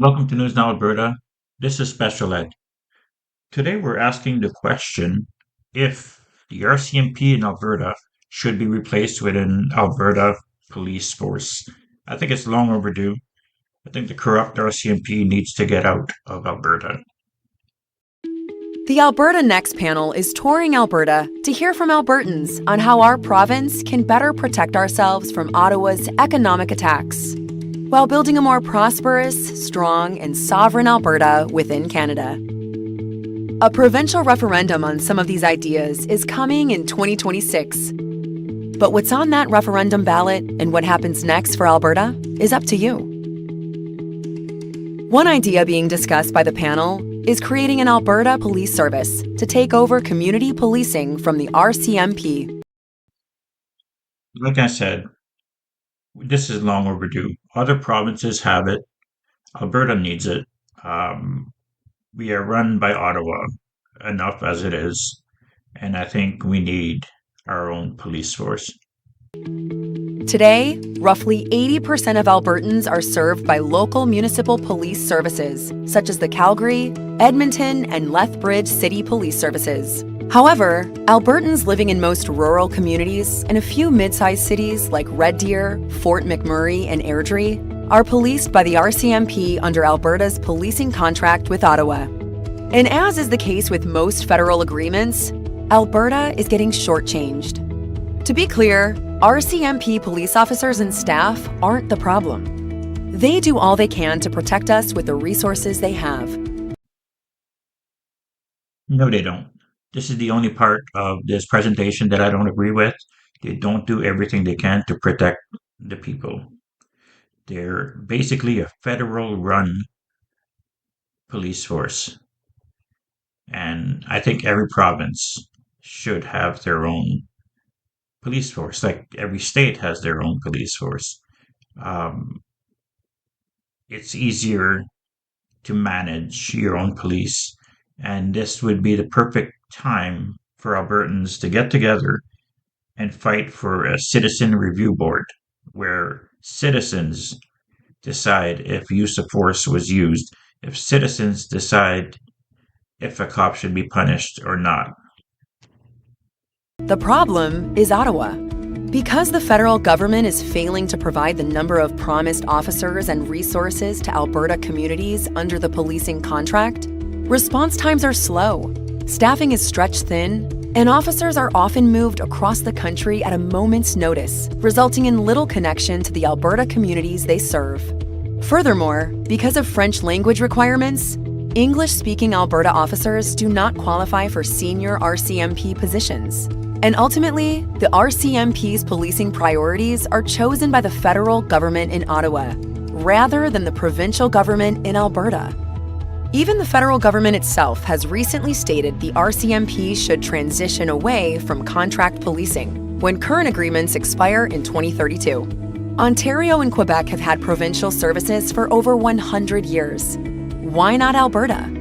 Welcome to News Now Alberta. This is Special Ed. Today we're asking the question if the RCMP in Alberta should be replaced with an Alberta police force. I think it's long overdue. I think the corrupt RCMP needs to get out of Alberta. The Alberta Next panel is touring Alberta to hear from Albertans on how our province can better protect ourselves from Ottawa's economic attacks, while building a more prosperous, strong, and sovereign Alberta within Canada. A provincial referendum on some of these ideas is coming in 2026. But what's on that referendum ballot and what happens next for Alberta is up to you. One idea being discussed by the panel is creating an Alberta police service to take over community policing from the RCMP. Like I said, this is long overdue. Other provinces have it. Alberta needs it. We are run by Ottawa enough as it is, and I think we need our own police force. Today, roughly 80% of Albertans are served by local municipal police services, such as the Calgary, Edmonton, and Lethbridge City Police Services. However, Albertans living in most rural communities and a few mid-sized cities like Red Deer, Fort McMurray, and Airdrie are policed by the RCMP under Alberta's policing contract with Ottawa. And as is the case with most federal agreements, Alberta is getting shortchanged. To be clear, RCMP police officers and staff aren't the problem. They do all they can to protect us with the resources they have. No, they don't. This is the only part of this presentation that I don't agree with. They don't do everything they can to protect the people. They're basically a federal run police force. And I think every province should have their own police force, like every state has their own police force. Um, it's easier to manage your own police, and this would be the perfect time for Albertans to get together and fight for a citizen review board where citizens decide if use of force was used, if citizens decide if a cop should be punished or not. The problem is Ottawa. Because the federal government is failing to provide the number of promised officers and resources to Alberta communities under the policing contract, response times are slow, staffing is stretched thin, and officers are often moved across the country at a moment's notice, resulting in little connection to the Alberta communities they serve. Furthermore, because of French language requirements, English-speaking Alberta officers do not qualify for senior RCMP positions. And ultimately, the RCMP's policing priorities are chosen by the federal government in Ottawa, rather than the provincial government in Alberta. Even the federal government itself has recently stated the RCMP should transition away from contract policing when current agreements expire in 2032. Ontario and Quebec have had provincial services for over 100 years. Why not Alberta?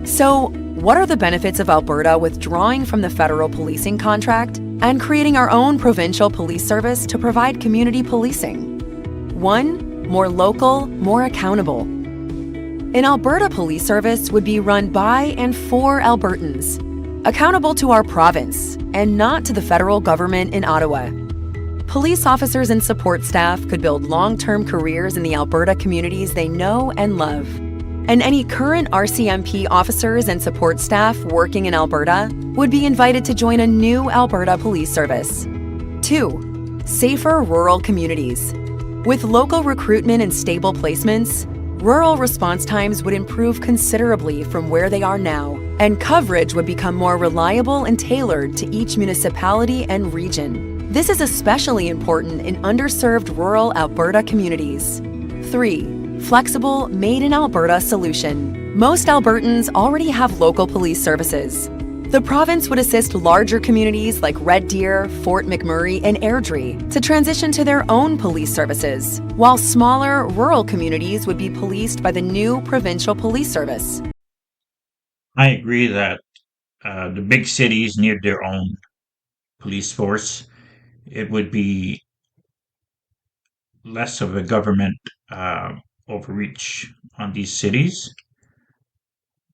So, what are the benefits of Alberta withdrawing from the federal policing contract and creating our own provincial police service to provide community policing? 1. More local, more accountable. An Alberta police service would be run by and for Albertans, accountable to our province and not to the federal government in Ottawa. Police officers and support staff could build long-term careers in the Alberta communities they know and love. And any current RCMP officers and support staff working in Alberta would be invited to join a new Alberta police service. 2. Safer rural communities. With local recruitment and stable placements, rural response times would improve considerably from where they are now, and coverage would become more reliable and tailored to each municipality and region. This is especially important in underserved rural Alberta communities. 3. Flexible, made-in-Alberta solution. Most Albertans already have local police services. The province would assist larger communities like Red Deer, Fort McMurray, and Airdrie to transition to their own police services, while smaller, rural communities would be policed by the new provincial police service. I agree that the big cities need their own police force. It would be less of a government overreach on these cities,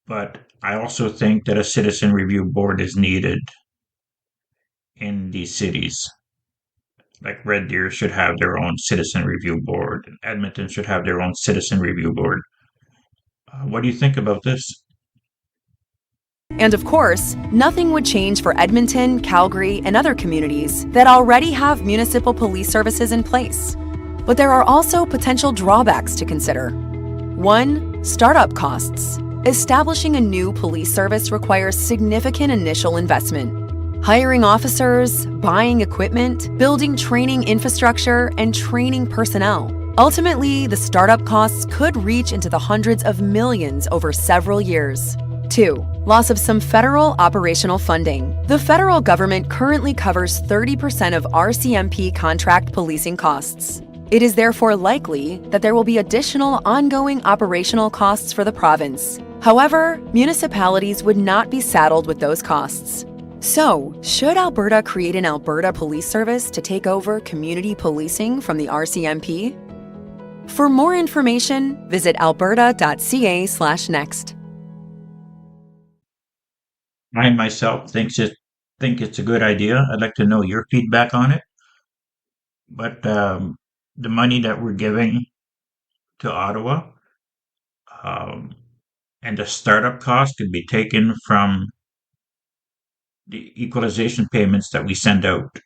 but I also think that a citizen review board is needed in these cities. Like Red Deer should have their own citizen review board, and Edmonton should have their own citizen review board. What do you think about this? And of course, nothing would change for Edmonton, Calgary, and other communities that already have municipal police services in place. But there are also potential drawbacks to consider. 1. Startup costs. Establishing a new police service requires significant initial investment. Hiring officers, buying equipment, building training infrastructure, and training personnel. Ultimately, the startup costs could reach into the hundreds of millions over several years. 2. Loss of some federal operational funding. The federal government currently covers 30% of RCMP contract policing costs. It is therefore likely that there will be additional ongoing operational costs for the province. However, municipalities would not be saddled with those costs. So, should Alberta create an Alberta Police Service to take over community policing from the RCMP? For more information, visit alberta.ca/next. I myself think it's a good idea. I'd like to know your feedback on it. But the money that we're giving to Ottawa um, and the startup cost could be taken from the equalization payments that we send out.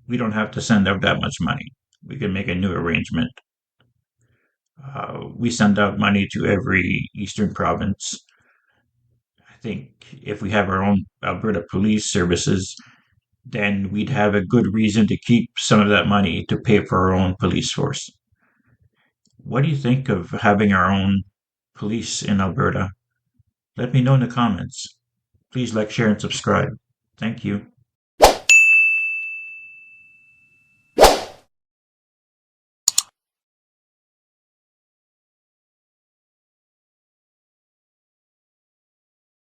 We don't have to send out that much money. We can make a new arrangement. We send out money to every eastern province. I think if we have our own Alberta police services, then we'd have a good reason to keep some of that money to pay for our own police force. What do you think of having our own police in Alberta? Let me know in the comments. Please like, share, and subscribe. Thank you.